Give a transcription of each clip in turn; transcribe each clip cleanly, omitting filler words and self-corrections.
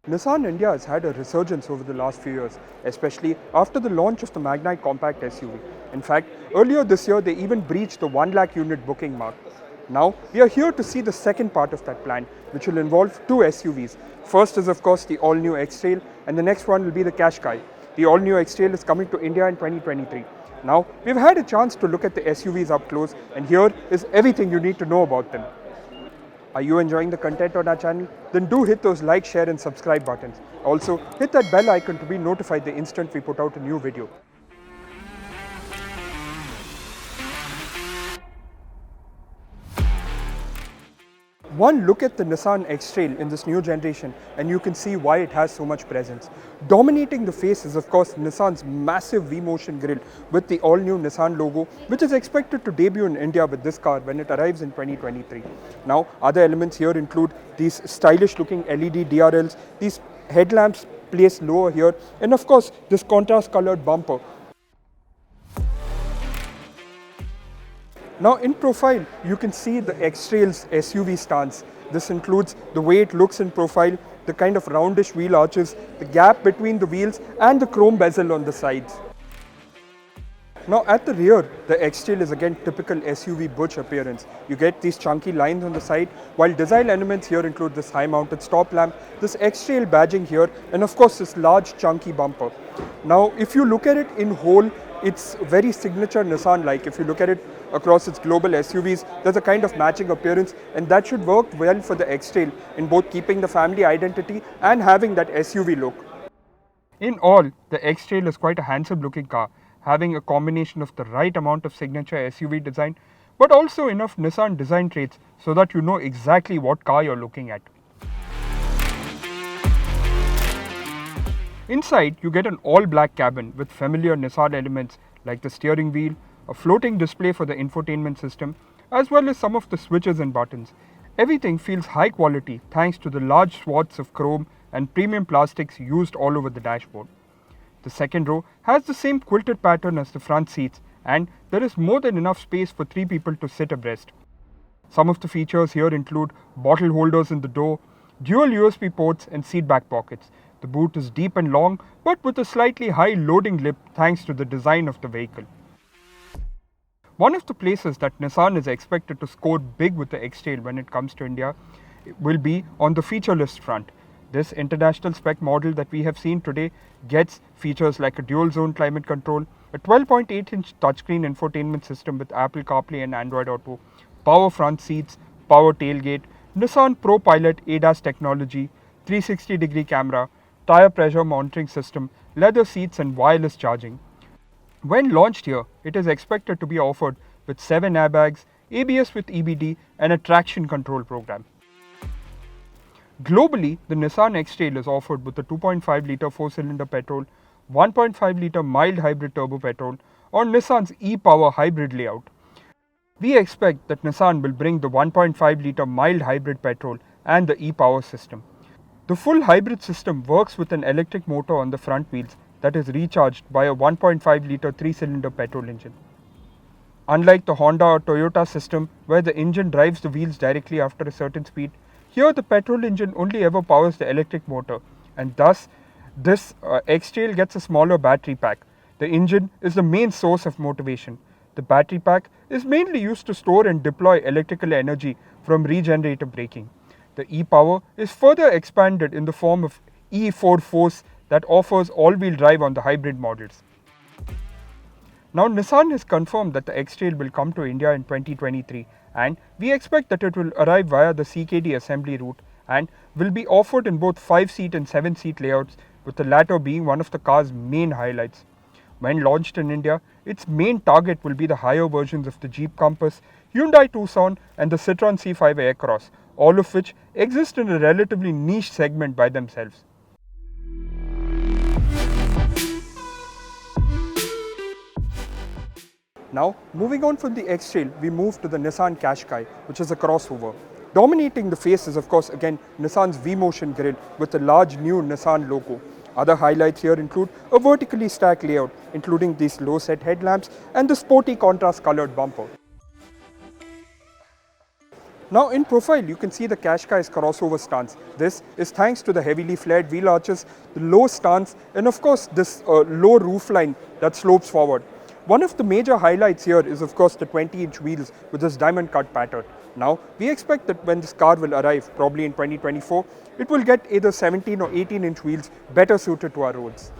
Nissan India has had a resurgence over the last few years, especially after the launch of the Magnite Compact SUV. In fact, earlier this year they even breached the 1 lakh unit booking mark. Now, we are here to see the second part of that plan, which will involve two SUVs. First is of course the all-new X-Trail, and the next one will be the Qashqai. The all-new X-Trail is coming to India in 2023. Now, we've had a chance to look at the SUVs up close, and here is everything you need to know about them. Are you enjoying the content on our channel? Then do hit those like, share and subscribe buttons. Also, hit that bell icon to be notified the instant we put out a new video. One look at the Nissan X-Trail in this new generation and you can see why it has so much presence. Dominating the face is of course Nissan's massive V-Motion grille with the all-new Nissan logo, which is expected to debut in India with this car when it arrives in 2023. Now, other elements here include these stylish looking LED DRLs, these headlamps placed lower here, and of course this contrast colored bumper. Now in profile, you can see the X-Trail's SUV stance. This includes the way it looks in profile, the kind of roundish wheel arches, the gap between the wheels and the chrome bezel on the sides. Now at the rear, the X-Trail is again typical SUV butch appearance. You get these chunky lines on the side, while design elements here include this high-mounted stop lamp, this X-Trail badging here, and of course this large chunky bumper. Now if you look at it in whole, it's very signature Nissan-like. If you look at it across its global SUVs, there's a kind of matching appearance, and that should work well for the X-Trail in both keeping the family identity and having that SUV look. In all, the X-Trail is quite a handsome looking car, having a combination of the right amount of signature SUV design, but also enough Nissan design traits so that you know exactly what car you're looking at. Inside, you get an all-black cabin with familiar Nissan elements like the steering wheel, a floating display for the infotainment system, as well as some of the switches and buttons. Everything feels high quality thanks to the large swaths of chrome and premium plastics used all over the dashboard. The second row has the same quilted pattern as the front seats, and there is more than enough space for 3 people to sit abreast. Some of the features here include bottle holders in the door, dual USB ports and seat back pockets. The boot is deep and long, but with a slightly high loading lip thanks to the design of the vehicle. One of the places that Nissan is expected to score big with the X-Trail when it comes to India will be on the feature list front. This international spec model that we have seen today gets features like a dual zone climate control, a 12.8-inch touchscreen infotainment system with Apple CarPlay and Android Auto, power front seats, power tailgate, Nissan ProPilot ADAS technology, 360-degree camera, tire pressure monitoring system, leather seats and wireless charging. When launched here, it is expected to be offered with 7 airbags, ABS with EBD and a traction control program. Globally, the Nissan X-Trail is offered with a 2.5-litre 4-cylinder petrol, 1.5-litre mild hybrid turbo petrol or Nissan's e-Power hybrid layout. We expect that Nissan will bring the 1.5-litre mild hybrid petrol and the e-Power system. The full hybrid system works with an electric motor on the front wheels that is recharged by a 1.5-litre 3-cylinder petrol engine. Unlike the Honda or Toyota system where the engine drives the wheels directly after a certain speed, here the petrol engine only ever powers the electric motor, and thus this X-Trail gets a smaller battery pack. The engine is the main source of motivation. The battery pack is mainly used to store and deploy electrical energy from regenerative braking. The e-Power is further expanded in the form of E4 Force that offers all-wheel drive on the hybrid models. Now Nissan has confirmed that the X-Trail will come to India in 2023, and we expect that it will arrive via the CKD assembly route and will be offered in both 5-seat and 7-seat layouts, with the latter being one of the car's main highlights. When launched in India, its main target will be the higher versions of the Jeep Compass, Hyundai Tucson and the Citroën C5 Aircross, all of which exist in a relatively niche segment by themselves. Now, moving on from the X-Trail, we move to the Nissan Qashqai, which is a crossover. Dominating the face is of course again Nissan's V-Motion grille with a large new Nissan logo. Other highlights here include a vertically stacked layout, including these low-set headlamps and the sporty contrast colored bumper. Now in profile, you can see the Qashqai's crossover stance. This is thanks to the heavily flared wheel arches, the low stance, and of course this low roofline that slopes forward. One of the major highlights here is of course the 20-inch wheels with this diamond cut pattern. Now we expect that when this car will arrive, probably in 2024, it will get either 17 or 18-inch wheels better suited to our roads.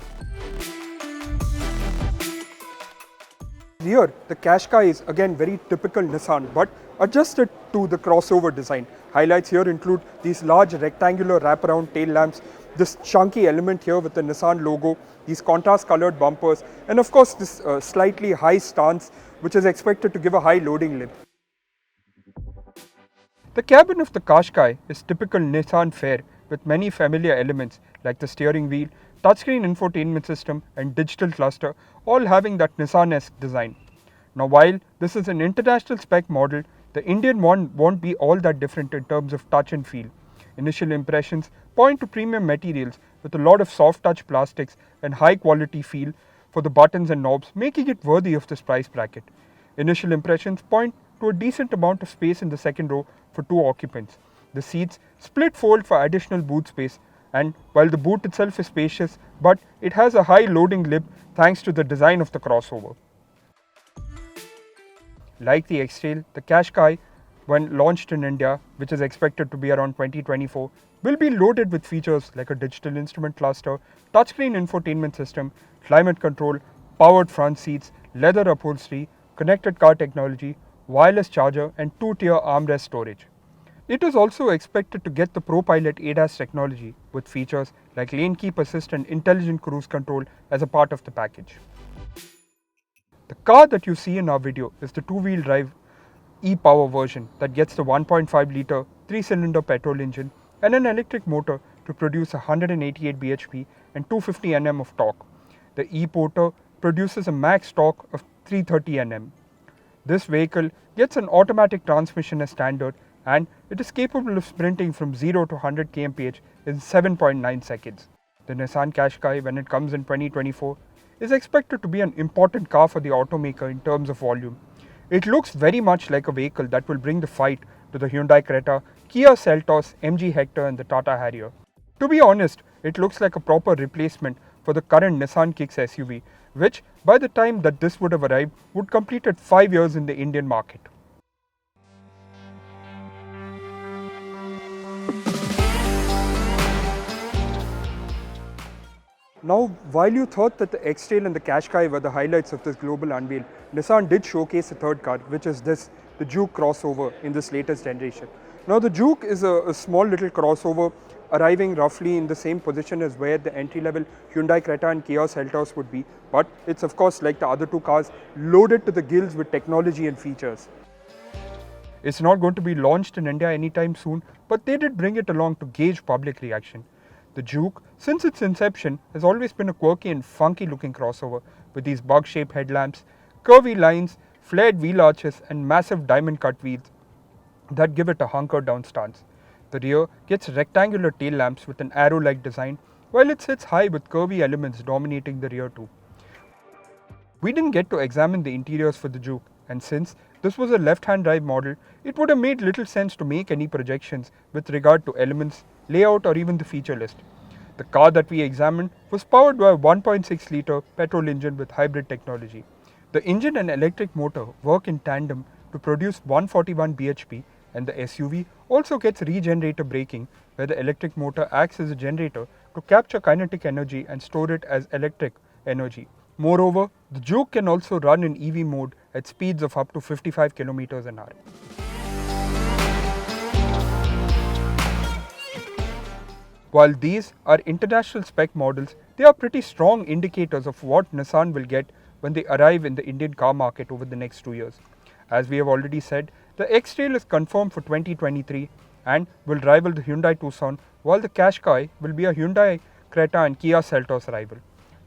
Here, the Qashqai is again very typical Nissan but adjusted to the crossover design. Highlights here include these large rectangular wraparound tail lamps, this chunky element here with the Nissan logo, these contrast colored bumpers, and of course this slightly high stance which is expected to give a high loading lip. The cabin of the Qashqai is typical Nissan fare with many familiar elements like the steering wheel, touchscreen infotainment system and digital cluster, all having that Nissan-esque design. Now while this is an international spec model, the Indian one won't be all that different in terms of touch and feel. Initial impressions point to premium materials with a lot of soft touch plastics and high quality feel for the buttons and knobs, making it worthy of this price bracket. Initial impressions point to a decent amount of space in the second row for 2 occupants. The seats split fold for additional boot space, and while the boot itself is spacious, but it has a high loading lip thanks to the design of the crossover. Like the X-Trail, the Qashqai, when launched in India, which is expected to be around 2024, will be loaded with features like a digital instrument cluster, touchscreen infotainment system, climate control, powered front seats, leather upholstery, connected car technology, wireless charger and 2-tier armrest storage. It is also expected to get the ProPilot ADAS technology with features like lane keep assist and intelligent cruise control as a part of the package. The car that you see in our video is the 2-wheel drive e-Power version that gets the 1.5 litre 3-cylinder petrol engine and an electric motor to produce 188 bhp and 250 Nm of torque. The e-Porter produces a max torque of 330 Nm. This vehicle gets an automatic transmission as standard and it is capable of sprinting from 0 to 100 kmph in 7.9 seconds. The Nissan Qashqai, when it comes in 2024, is expected to be an important car for the automaker in terms of volume. It looks very much like a vehicle that will bring the fight to the Hyundai Creta, Kia Seltos, MG Hector and the Tata Harrier. To be honest, it looks like a proper replacement for the current Nissan Kicks SUV, which by the time that this would have arrived would completed 5 years in the Indian market. Now, while you thought that the X-Trail and the Qashqai were the highlights of this global unveil, Nissan did showcase a third car, which is this, the Juke crossover in this latest generation. Now, the Juke is a small little crossover arriving roughly in the same position as where the entry-level Hyundai Creta and Kia Seltos would be, but it's of course like the other two cars, loaded to the gills with technology and features. It's not going to be launched in India anytime soon, but they did bring it along to gauge public reaction. The Juke, since its inception, has always been a quirky and funky looking crossover with these bug-shaped headlamps, curvy lines, flared wheel arches and massive diamond cut wheels that give it a hunkered down stance. The rear gets rectangular tail lamps with an arrow-like design, while it sits high with curvy elements dominating the rear too. We didn't get to examine the interiors for the Juke, and since this was a left-hand drive model, it would have made little sense to make any projections with regard to elements, layout or even the feature list. The car that we examined was powered by a 1.6 litre petrol engine with hybrid technology. The engine and electric motor work in tandem to produce 141 bhp, and the SUV also gets regenerator braking, where the electric motor acts as a generator to capture kinetic energy and store it as electric energy. Moreover, the Juke can also run in EV mode at speeds of up to 55 km an hour. While these are international spec models, they are pretty strong indicators of what Nissan will get when they arrive in the Indian car market over the next 2 years. As we have already said, the X-Trail is confirmed for 2023 and will rival the Hyundai Tucson, while the Qashqai will be a Hyundai Creta and Kia Seltos rival.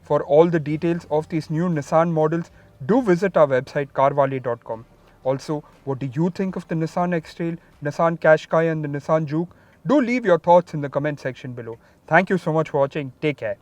For all the details of these new Nissan models, do visit our website carvale.com. Also, what do you think of the Nissan X-Trail, Nissan Qashqai and the Nissan Juke? Do leave your thoughts in the comment section below. Thank you so much for watching. Take care.